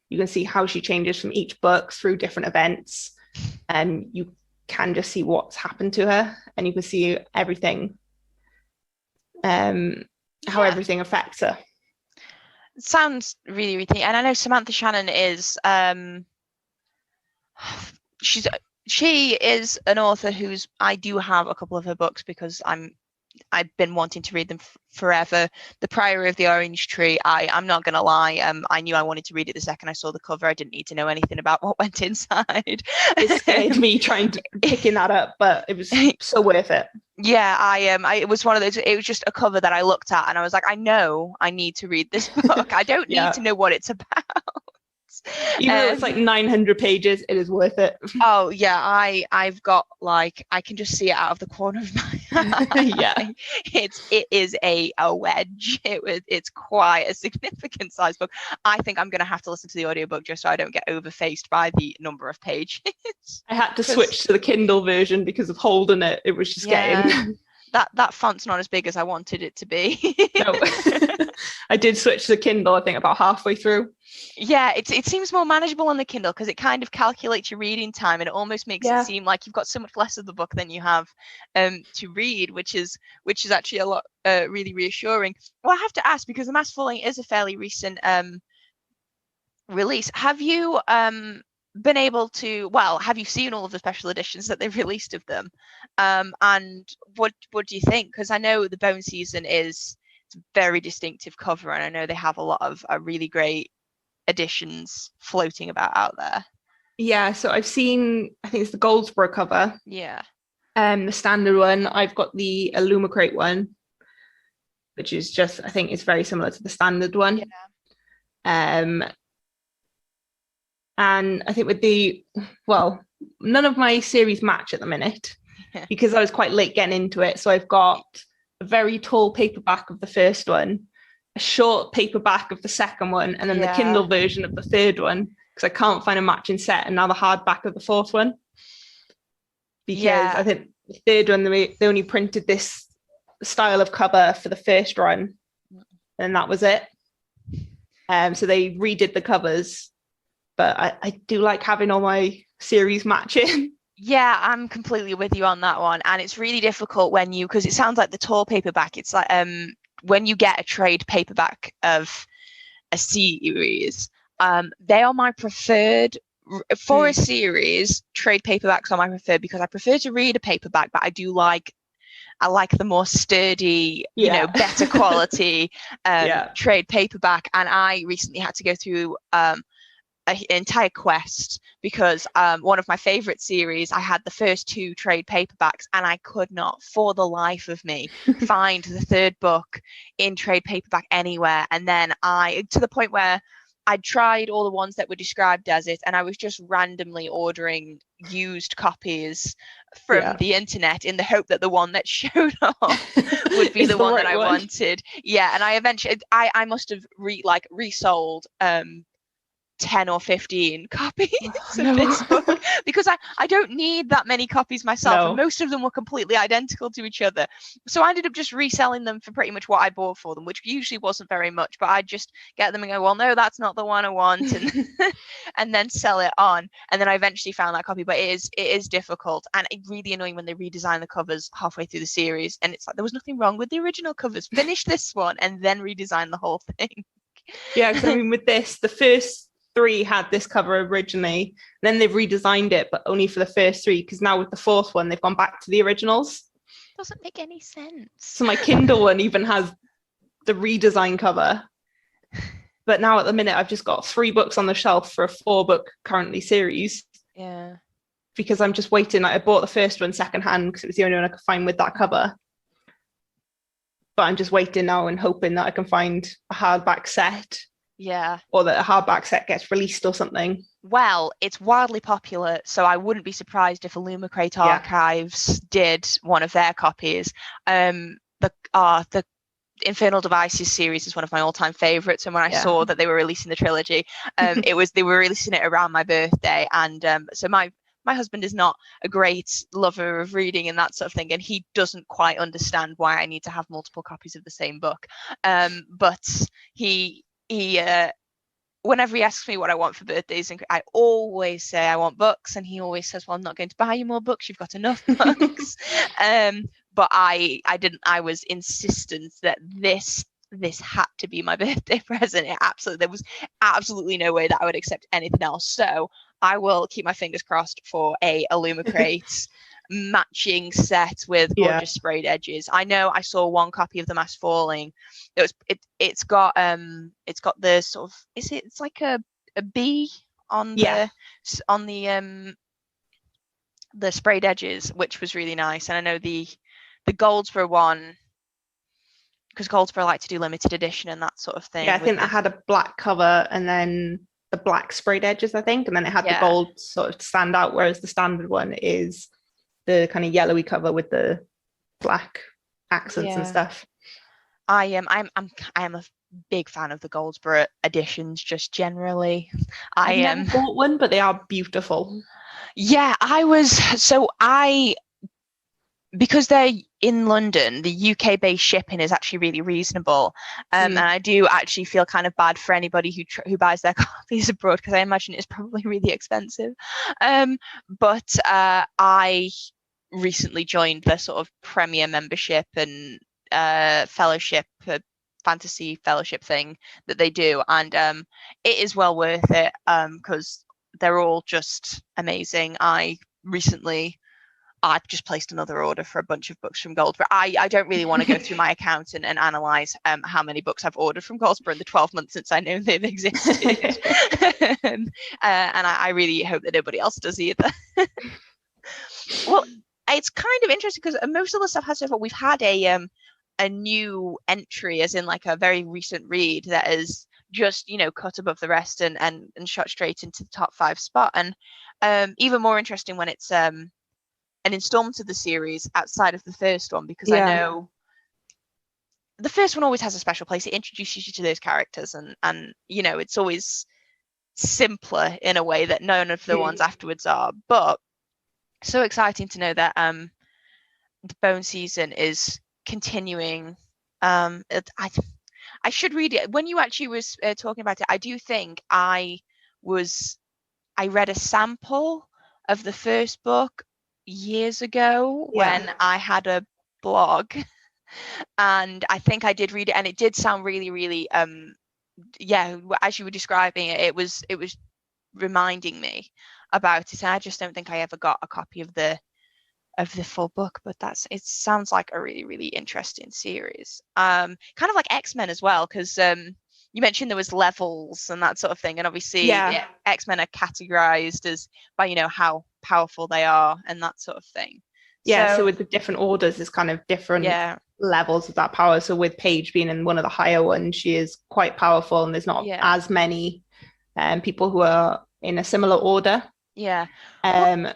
You can see how she changes from each book through different events, and you can just see what's happened to her, and you can see everything, how everything affects her. It sounds really, really, and I know Samantha Shannon is she is an author who's I do have a couple of her books because I've been wanting to read them forever. The Priory of the Orange Tree, I'm not going to lie, I knew I wanted to read it the second I saw the cover. I didn't need to know anything about what went inside. It scared me picking that up, but it was so worth it. Yeah, it was one of those, it was just a cover that I looked at and I was like, I know I need to read this book. I don't need to know what it's about. Even though it's like 900 pages, it is worth it. Oh yeah, I've got like I can just see it out of the corner of my eye. It is a wedge. It's quite a significant size book. I think I'm gonna have to listen to the audiobook just so I don't get overfaced by the number of pages. I had to switch to the Kindle version because of holding it. It was just getting that font's not as big as I wanted it to be. No. I did switch to the Kindle, I think, about halfway through. Yeah, it seems more manageable on the Kindle because it kind of calculates your reading time and it almost makes it seem like you've got so much less of the book than you have to read, which is actually a lot really reassuring. Well, I have to ask, because The Mask Falling is a fairly recent release. Have you been able to, have you seen all of the special editions that they've released of them? And what do you think? Because I know the Bone Season is a very distinctive cover, and I know they have a lot of really great editions floating about out there. Yeah, so I've seen, I think it's the Goldsboro cover. Yeah. The standard one. I've got the Illumicrate one, which is just, I think it's very similar to the standard one. Yeah. And I think with none of my series match at the minute because I was quite late getting into it. So I've got a very tall paperback of the first one, a short paperback of the second one, and then the Kindle version of the third one, because I can't find a matching set, and now the hardback of the fourth one. Because I think the third one, they only printed this style of cover for the first run, and that was it. So they redid the covers but I do like having all my series matching. Yeah, I'm completely with you on that one. And it's really difficult when because it sounds like the tall paperback, it's like when you get a trade paperback of a series, they are my preferred for a series. Trade paperbacks are my preferred because I prefer to read a paperback, but I like the more sturdy, better quality trade paperback. And I recently had to go through an entire quest because one of my favorite series, I had the first 2 trade paperbacks and I could not for the life of me find the 3rd book in trade paperback anywhere. And then to the point where I'd tried all the ones that were described as it, and I was just randomly ordering used copies from the internet in the hope that the one that showed up would be the one that I wanted. Yeah, and I eventually I must have resold 10 or 15 copies of this book because I don't need that many copies myself, and most of them were completely identical to each other. So I ended up just reselling them for pretty much what I bought for them, which usually wasn't very much, but I'd just get them and go, well, no, that's not the one I want, and and then sell it on. And then I eventually found that copy, but it is difficult, and it's really annoying when they redesign the covers halfway through the series, and it's like there was nothing wrong with the original covers. Finish this one and then redesign the whole thing. Yeah, because I mean, with this, the first 3 had this cover originally, then they've redesigned it, but only for the first 3, because now with the 4th one they've gone back to the originals. Doesn't make any sense. So my Kindle one even has the redesign cover, but now at the minute I've just got 3 books on the shelf for a 4-book currently series. Yeah, because I'm just waiting. I bought the first one secondhand because it was the only one I could find with that cover, but I'm just waiting now and hoping that I can find a hardback set. Yeah. Or that a hardback set gets released or something. Well, it's wildly popular, so I wouldn't be surprised if Illumicrate Archives did one of their copies. The Infernal Devices series is one of my all-time favorites, and when I saw that they were releasing the trilogy, they were releasing it around my birthday, and so my husband is not a great lover of reading and that sort of thing, and he doesn't quite understand why I need to have multiple copies of the same book. But he whenever he asks me what I want for birthdays, and I always say I want books, and he always says, well, I'm not going to buy you more books, you've got enough books. But I was insistent that this had to be my birthday present. There was absolutely no way that I would accept anything else. So I will keep my fingers crossed for a Illumicrate matching set with gorgeous sprayed edges. I know I saw one copy of The Mask Falling. It's got the sort of it's like a bee on the sprayed edges, which was really nice. And I know the Goldsboro one, because Goldsboro like to do limited edition and that sort of thing. Yeah, I think I had a black cover and then the black sprayed edges, I think, and then it had the gold sort of stand out, whereas the standard one is the kind of yellowy cover with the black accents and stuff. I am a big fan of the Goldsboro editions, just generally. I've never bought one, but they are beautiful. Yeah, because they're in London, the UK-based shipping is actually really reasonable, and I do actually feel kind of bad for anybody who buys their copies abroad, because I imagine it's probably really expensive. But I recently joined the sort of premier membership and fellowship, fantasy fellowship thing that they do, and it is well worth it because they're all just amazing. I've just placed another order for a bunch of books from Goldsboro. I don't really want to go through my account and analyze how many books I've ordered from Goldsboro in the 12 months since I know they've existed. And I really hope that nobody else does either. Well, it's kind of interesting because most of the stuff has so far. We've had a new entry, as in like a very recent read that is just cut above the rest and shot straight into the top 5 spot. And even more interesting when it's an installment of the series outside of the first one, because I know the first one always has a special place. It introduces you to those characters, and it's always simpler in a way that none of the ones afterwards are. But so exciting to know that the Bone season is continuing. I should read it. When you actually was talking about it, I do think I was I read a sample of the first book years ago Yeah. when I had a blog, and I think I did read it, and it did sound really, really yeah, as you were describing it, it was reminding me about it. And I just don't think I ever got a copy of the full book, but it sounds like a really, really interesting series. Kind of like X-Men as well, because you mentioned there was levels and that sort of thing, and obviously X-Men are categorized as by, you know, how powerful they are and that sort of thing. Yeah, so So with the different orders, there's kind of different yeah, levels of that power. So with Paige being in one of the higher ones, she is quite powerful, and there's not yeah, as many people who are in a similar order. yeah. Well,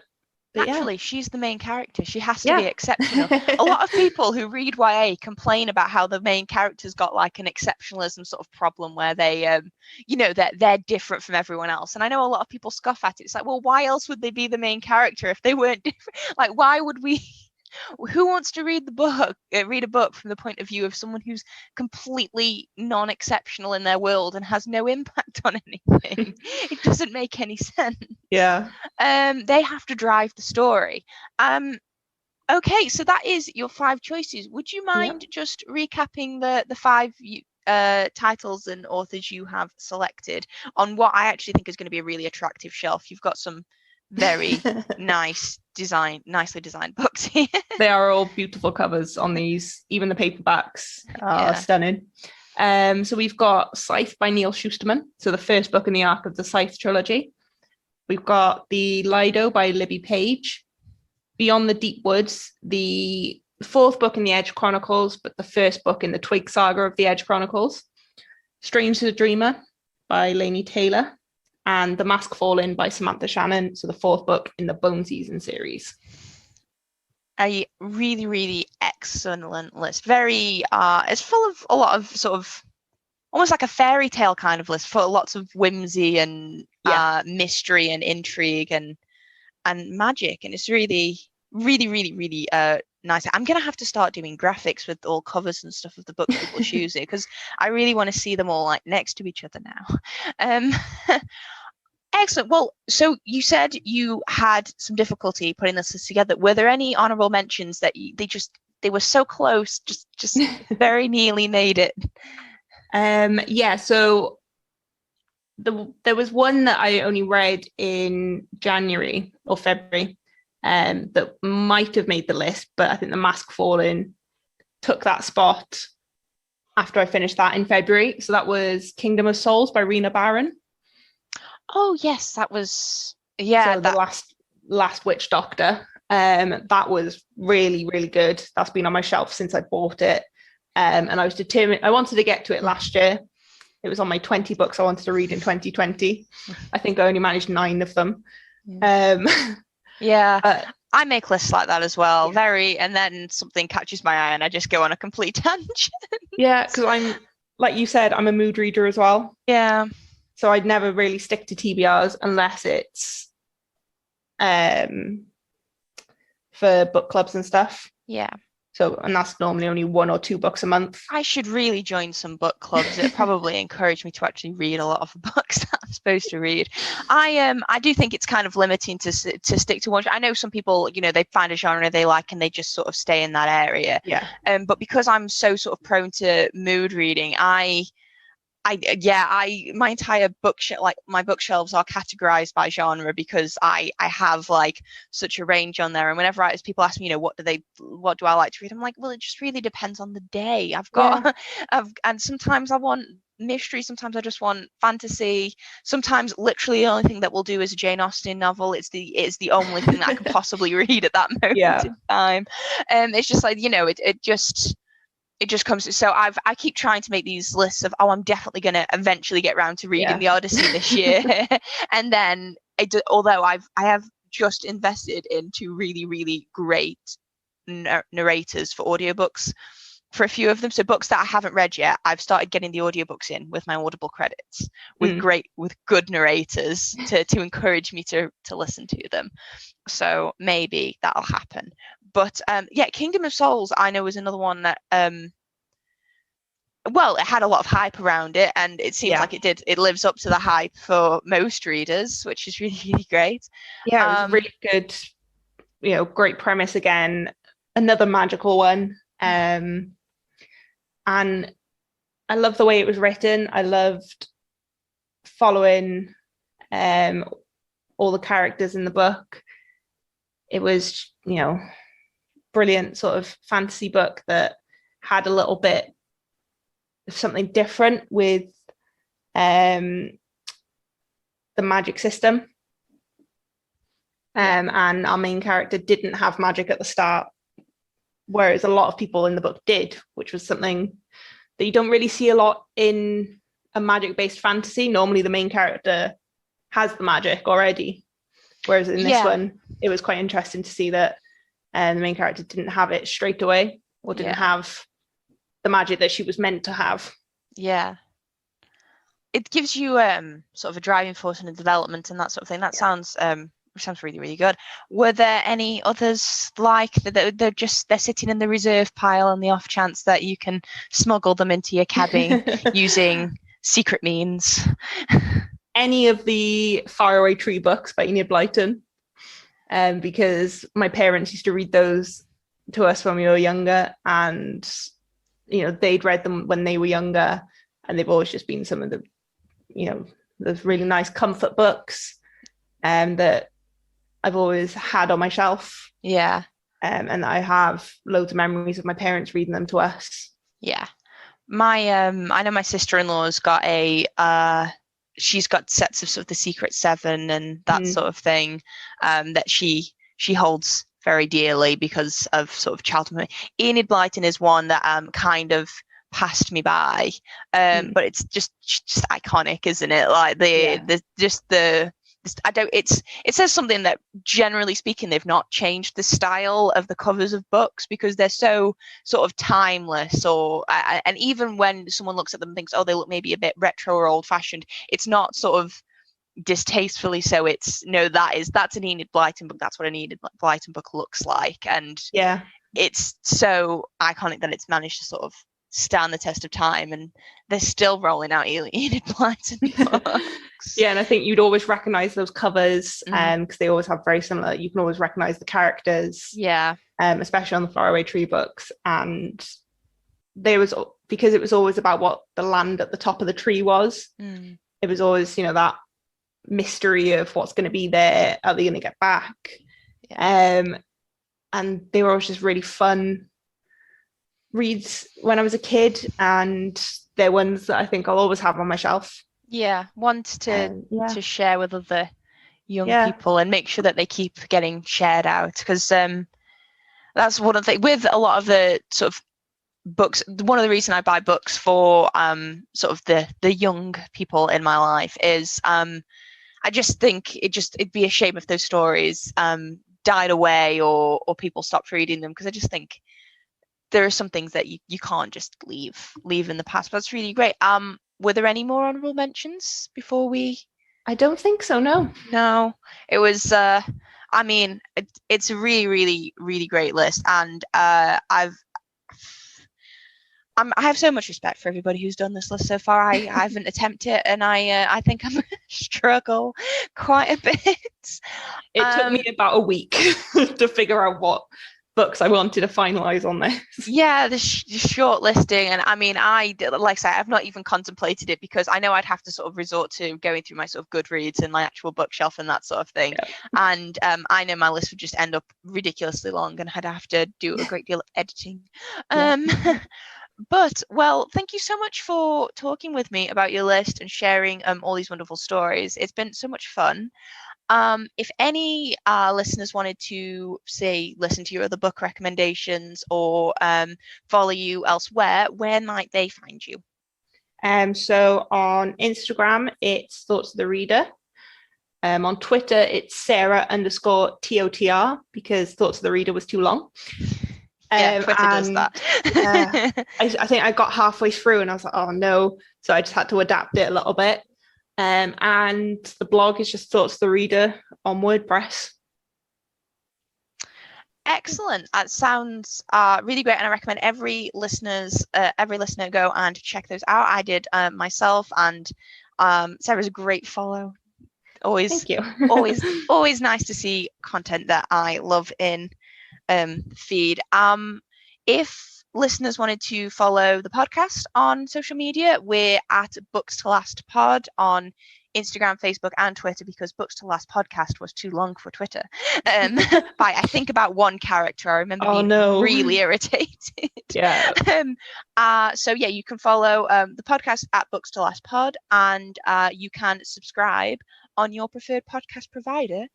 But naturally, she's the main character. She has to be yeah. exceptional. A lot of people who read YA complain about how the main character's got like an exceptionalism sort of problem where they, you know, they're different from everyone else. And I know a lot of people scoff at it. It's like, well, why else would they be the main character if they weren't different? Like, why would we? Who wants to read read a book from the point of view of someone who's completely non-exceptional in their world and has no impact on anything? It doesn't make any sense. Yeah. They have to drive the story. Okay, so that is your 5 choices. Would you mind just recapping the 5 titles and authors you have selected on what I actually think is going to be a really attractive shelf? You've got some very nicely designed books here. They are all beautiful covers on these. Even the paperbacks are stunning. So we've got Scythe by Neil Shusterman, so the first book in the arc of the Scythe trilogy. We've got The Lido by Libby Page. Beyond the Deep Woods, the 4th book in the Edge Chronicles, but the 1st book in the Twig saga of the Edge Chronicles. Strange the Dreamer by Laini Taylor. And The Mask Fallen by Samantha Shannon, so the 4th book in the Bone Season series. A really, really excellent list. Very, it's full of a lot of sort of almost like a fairy tale kind of list, for lots of whimsy and mystery and intrigue and magic, and it's really, really, really, really nice. I'm gonna have to start doing graphics with all covers and stuff of the books people choose here, because I really want to see them all like next to each other now. Excellent. Well, so you said you had some difficulty putting this list together. Were there any honorable mentions that they were so close, just very nearly made it? Yeah, so there was one that I only read in January or February that might have made the list, but I think The Mask Fallen took that spot after I finished that in February. So that was Kingdom of Souls by Rena Barron. Oh yes, that was So the last Witch Doctor. That was really, really good. That's been on my shelf since I bought it. And I was determined. I wanted to get to it last year. It was on my 20 books I wanted to read in 2020. I think I only managed 9 of them. I make lists like that as well. And then something catches my eye and I just go on a complete tangent. Yeah, because I'm, like you said, I'm a mood reader as well. Yeah. So I'd never really stick to TBRs unless it's for book clubs and stuff. Yeah. So, and that's normally only 1 or 2 books a month. I should really join some book clubs. It probably encourage me to actually read a lot of the books that I'm supposed to read. I do think it's kind of limiting to stick to one. I know some people, you know, they find a genre they like and they just sort of stay in that area. Yeah. But because I'm so sort of prone to mood reading, my entire my bookshelves are categorized by genre, because I have like such a range on there. And whenever people ask me, you know, what do I like to read, I'm like, well, it just really depends on the day. I've got and sometimes I want mystery, sometimes I just want fantasy, sometimes literally the only thing that will do is a Jane Austen novel. It's the only thing that I can possibly read at that moment in time. It's just like, you know, it just comes. So I keep trying to make these lists of, I'm definitely going to eventually get around to reading the Odyssey this year. And then although I have just invested in 2 really, really great narrators for audiobooks for a few of them. So books that I haven't read yet, I've started getting the audiobooks in with my Audible credits with good narrators to encourage me to listen to them. So maybe that'll happen. But Kingdom of Souls, I know, is another one that well, it had a lot of hype around it, and it seems Yeah. like it lives up to the hype for most readers, which is really, really great. Yeah, it was a really good, great premise again, another magical one. And I love the way it was written. I loved following all the characters in the book. It was, brilliant sort of fantasy book that had a little bit of something different with the magic system. And our main character didn't have magic at the start, whereas a lot of people in the book did, which was something that you don't really see a lot in a magic-based fantasy. Normally the main character has the magic already, whereas in this one it was quite interesting to see that the main character didn't have it straight away, or didn't have the magic that she was meant to have. Yeah, it gives you sort of a driving force in the development and that sort of thing. That sounds really, really good. Were there any others like that? They're sitting in the reserve pile on the off chance that you can smuggle them into your cabin using secret means? Any of the Faraway Tree books by Enid Blyton, because my parents used to read those to us when we were younger, and they'd read them when they were younger, and they've always just been some of the those really nice comfort books that I've always had on my shelf. Yeah. And I have loads of memories of my parents reading them to us. Yeah. I know my sister-in-law's got she's got sets of sort of the Secret Seven and that sort of thing that she holds very dearly because of sort of childhood. Enid Blyton is one that kind of passed me by, but it's just iconic, isn't it? Like it says something that generally speaking they've not changed the style of the covers of books because they're so sort of timeless, and even when someone looks at them and thinks, oh, they look maybe a bit retro or old-fashioned, it's not sort of distastefully so. It's that's an Enid Blyton book, that's what an Enid Blyton book looks like, and it's so iconic that it's managed to sort of stand the test of time, and they're still rolling out Enid Blyton books. And I think you'd always recognize those covers because they always have very similar, you can always recognize the characters, especially on the Faraway Tree books. And because it was always about what the land at the top of the tree was, it was always that mystery of what's going to be there, are they going to get back, and they were always just really fun reads when I was a kid, and they're ones that I think I'll always have on my shelf. Ones to share with other young people and make sure that they keep getting shared out, because that's one of the things with a lot of the sort of books. One of the reasons I buy books for sort of the young people in my life is I just think it'd be a shame if those stories died away or people stopped reading them, because I just think there are some things that you can't just leave in the past. But that's really great. Were there any more honorable mentions before we? I don't think so. No, it was. I mean, it's a really, really, really great list, and I have so much respect for everybody who's done this list so far. I haven't attempted it, and I think I'm gonna struggle quite a bit. It took me about a week to figure out what books I wanted to finalize on this. The short listing, and I mean, like I say, I've not even contemplated it because I know I'd have to sort of resort to going through my sort of Goodreads and my actual bookshelf and that sort of thing, and I know my list would just end up ridiculously long, and I'd have to do a great deal of editing. But, well, thank you so much for talking with me about your list and sharing all these wonderful stories. It's been so much fun. If any listeners wanted to, say, listen to your other book recommendations or follow you elsewhere, where might they find you? So on Instagram, it's Thoughts of the Reader. On Twitter, it's Sarah_TOTR because Thoughts of the Reader was too long. Twitter does that. I think I got halfway through and I was like, oh no. So I just had to adapt it a little bit. And the blog is just Thoughts of the Reader on WordPress. Excellent. That sounds really great, and I recommend every listener go and check those out. I did myself, and Sarah's a great follow. Always, Thank you. always nice to see content that I love in feed. If listeners wanted to follow the podcast on social media, we're at Books to Last Pod on Instagram, Facebook, and Twitter, because Books to Last Podcast was too long for Twitter. By I think about one character. I remember being really irritated. Yeah. So yeah, you can follow the podcast at Books to Last Pod, and you can subscribe on your preferred podcast provider,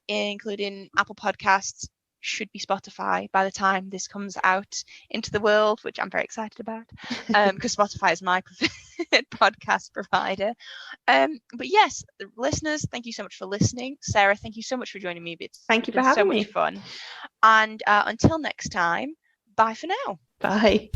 including Apple Podcasts. Should be Spotify by the time this comes out into the world, which I'm very excited about, because Spotify is my preferred podcast provider. But yes, listeners, thank you so much for listening. Sarah, thank you so much for joining me. Thank you for having me. So much fun. And until next time, bye for now. Bye.